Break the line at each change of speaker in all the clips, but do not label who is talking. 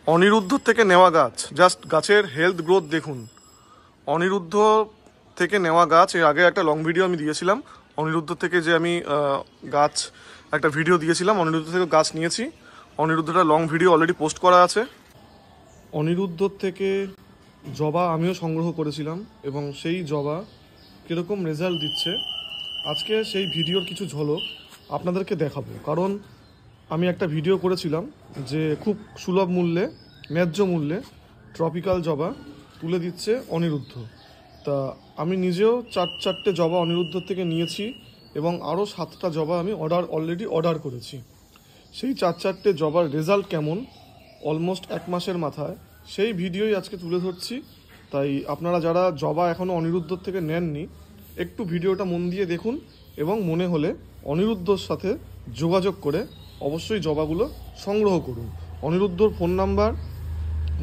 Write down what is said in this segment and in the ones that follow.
অনিরুদ্ধ থেকে নেওয়া গাছ, জাস্ট গাছের হেলথ গ্রোথ দেখুন। অনিরুদ্ধ থেকে নেওয়া গাছ, এর আগে একটা লং ভিডিও আমি দিয়েছিলাম অনিরুদ্ধ থেকে, যে আমি গাছ একটা ভিডিও দিয়েছিলাম অনিরুদ্ধ থেকে গাছ নিয়েছি। অনিরুদ্ধটা লং ভিডিও অলরেডি পোস্ট করা আছে। অনিরুদ্ধ থেকে জবা আমিও সংগ্রহ করেছিলাম এবং সেই জবা কীরকম রেজাল্ট দিচ্ছে আজকে সেই ভিডিওর কিছু ঝলক আপনাদেরকে দেখাবো। কারণ আমি একটা ভিডিও করেছিলাম যে খুব সুলভ মূল্যে, ন্যায্য মূল্যে ট্রপিক্যাল জবা তুলে দিচ্ছে অনিরুদ্ধ। তা আমি নিজেও চারটে জবা অনিরুদ্ধ থেকে নিয়েছি এবং আরও 7টা জবা আমি অলরেডি অর্ডার করেছি। সেই চারটে জবার রেজাল্ট কেমন অলমোস্ট 1 মাসের মাথায়, সেই ভিডিওই আজকে তুলে ধরছি। তাই আপনারা যারা জবা এখনও অনিরুদ্ধ থেকে নেননি, একটু ভিডিওটা মন দিয়ে দেখুন এবং মনে হলে অনিরুদ্ধর সাথে যোগাযোগ করে অবশ্যই জবাগুলো সংগ্রহ করুন। অনিরুদ্ধর ফোন নাম্বার,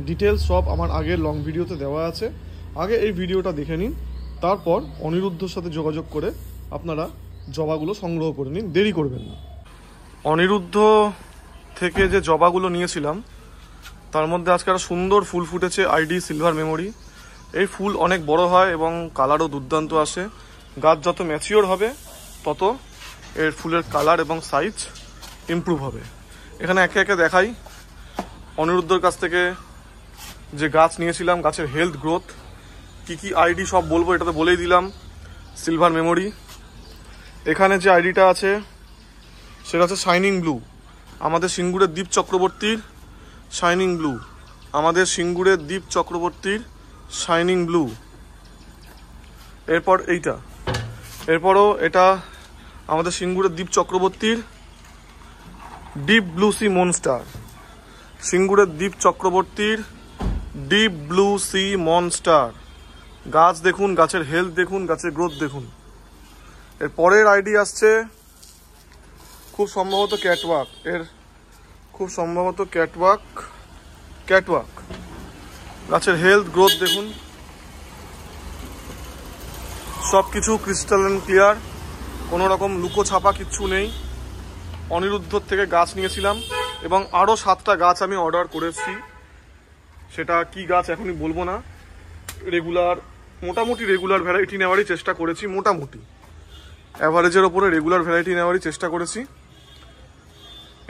ডিটেলস সব আমার আগের লং ভিডিওতে দেওয়া আছে। আগে এই ভিডিওটা দেখে নিন, তারপর অনিরুদ্ধর সাথে যোগাযোগ করে আপনারা জবাগুলো সংগ্রহ করে নিন, দেরি করবেন না। অনিরুদ্ধ থেকে যে জবাগুলো নিয়েছিলাম তার মধ্যে আজকে একটা সুন্দর ফুল ফুটেছে, আইডি সিলভার মেমোরি। এই ফুল অনেক বড় হয় এবং কালারও দুর্দান্ত আসে। গাছ যত ম্যাচিওর হবে তত এর ফুলের কালার এবং সাইজ ইমপ্রুভ হবে। এখানে একে একে দেখাই অনিরুদ্ধর কাছ থেকে যে গাছ নিয়েছিলাম, গাছের হেলথ গ্রোথ কি কি আইডি সব বলবো, এটাতে বলেই দিলাম সিলভার মেমোরি। এখানে যে আইডিটা আছে সেটা হচ্ছে শাইনিং ব্লু, আমাদের সিঙ্গুরের দীপ চক্রবর্তীর শাইনিং ব্লু, আমাদের সিঙ্গুরের দীপ চক্রবর্তীর শাইনিং ব্লু। এরপর এইটা, এরপরও এটা আমাদের সিঙ্গুরের দীপ চক্রবর্তীর ডিপ ব্লু সি মনস্টার, সিঙ্গুরের দীপ চক্রবর্তীর ডিপ ব্লু সি মনস্টার। গাছ দেখুন, গাছের হেলথ দেখুন, গাছের গ্রোথ দেখুন। এর পরের আইডি আসছে খুব সম্ভবত ক্যাটওয়াক, খুব সম্ভবত ক্যাটওয়াক। গাছের হেলথ গ্রোথ দেখুন, সব কিছু ক্রিস্টাল ক্লিয়ার, কোনো রকম লুকো ছাপা কিচ্ছু নেই। অনিরুদ্ধর থেকে গাছ নিয়েছিলাম এবং আরও 7টা গাছ আমি অর্ডার করেছি। সেটা কি গাছ এখনই বলবো না। মোটামুটি রেগুলার ভ্যারাইটি নেওয়ারই চেষ্টা করেছি, মোটামুটি অ্যাভারেজের ওপরে রেগুলার ভ্যারাইটি নেওয়ারই চেষ্টা করেছি।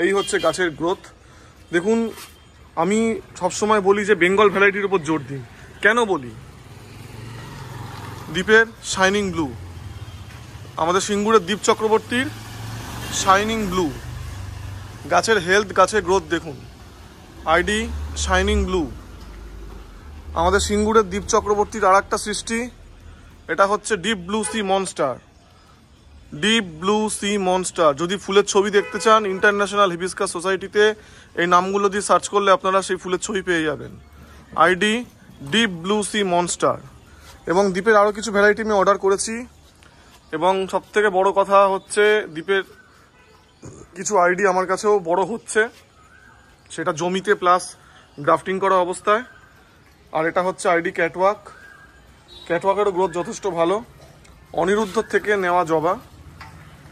এই হচ্ছে গাছের গ্রোথ দেখুন। আমি সবসময় বলি যে বেঙ্গল ভ্যারাইটির উপর জোর দিন। কেন বলি? দ্বীপের শাইনিং ব্লু, আমাদের সিঙ্গুরের দীপ চক্রবর্তীর শাইনিং ব্লু, গাছের হেলথ, গাছের গ্রোথ দেখুন। ID shining blue. আমাদের সিঙ্গুরের দীপ চক্রবর্তীর আর একটা সৃষ্টি, এটা হচ্ছে deep blue sea monster, deep blue sea monster. যদি ফুলের ছবি দেখতে চান, ইন্টারন্যাশনাল হিবিস্কাস সোসাইটিতে এই নামগুলো দিয়ে সার্চ করলে আপনারা সেই ফুলের ছবি পেয়ে যাবেন। ID deep blue sea monster. এবং দ্বীপের আরও কিছু ভ্যারাইটি আমি অর্ডার করেছি এবং সবথেকে বড় কথা হচ্ছে দ্বীপের কিছু আইডি আমার কাছেও বড় হচ্ছে, সেটা জমিতে প্লাস গ্রাফটিং করা অবস্থায়। আর এটা হচ্ছে আইডি ক্যাটওয়াক। ক্যাটওয়াকেরও গ্রোথ যথেষ্ট ভালো। অনিরুদ্ধর থেকে নেওয়া জবা,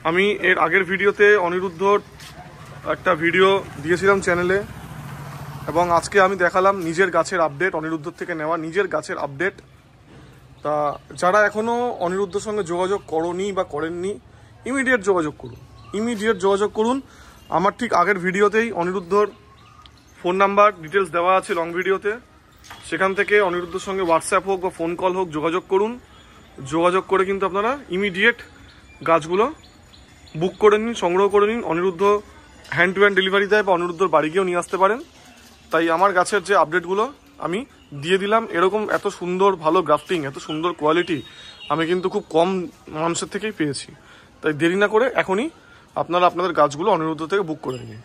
আমি এর আগের ভিডিওতে অনিরুদ্ধর একটা ভিডিও দিয়েছিলাম চ্যানেলে এবং আজকে আমি দেখালাম নিজের গাছের আপডেট, অনিরুদ্ধর থেকে নেওয়া নিজের গাছের আপডেট। তা যারা এখনও অনিরুদ্ধর সঙ্গে যোগাযোগ করনি বা করেননি, ইমিডিয়েট যোগাযোগ করুন। আমার ঠিক আগের ভিডিওতেই অনিরুদ্ধর ফোন নাম্বার, ডিটেলস দেওয়া আছে লং ভিডিওতে। সেখান থেকে অনিরুদ্ধর সঙ্গে হোয়াটসঅ্যাপ হোক বা ফোন কল হোক যোগাযোগ করুন। যোগাযোগ করে কিন্তু আপনারা ইমিডিয়েট গাছগুলো বুক করে নিন, সংগ্রহ করে নিন। Anirudh hand to hand delivery দেয় বা অনিরুদ্ধর বাড়ি গিয়েও নিয়ে আসতে পারেন। তাই আমার গাছের যে আপডেটগুলো আমি দিয়ে দিলাম। এরকম এত সুন্দর ভালো গ্রাফটিং, এত সুন্দর কোয়ালিটি আমি কিন্তু খুব কম মানুষের থেকেই পেয়েছি। তাই দেরি না করে এখনই আপনারা আপনাদের গাছগুলো অনিরুদ্ধ থেকে বুক করে নিন।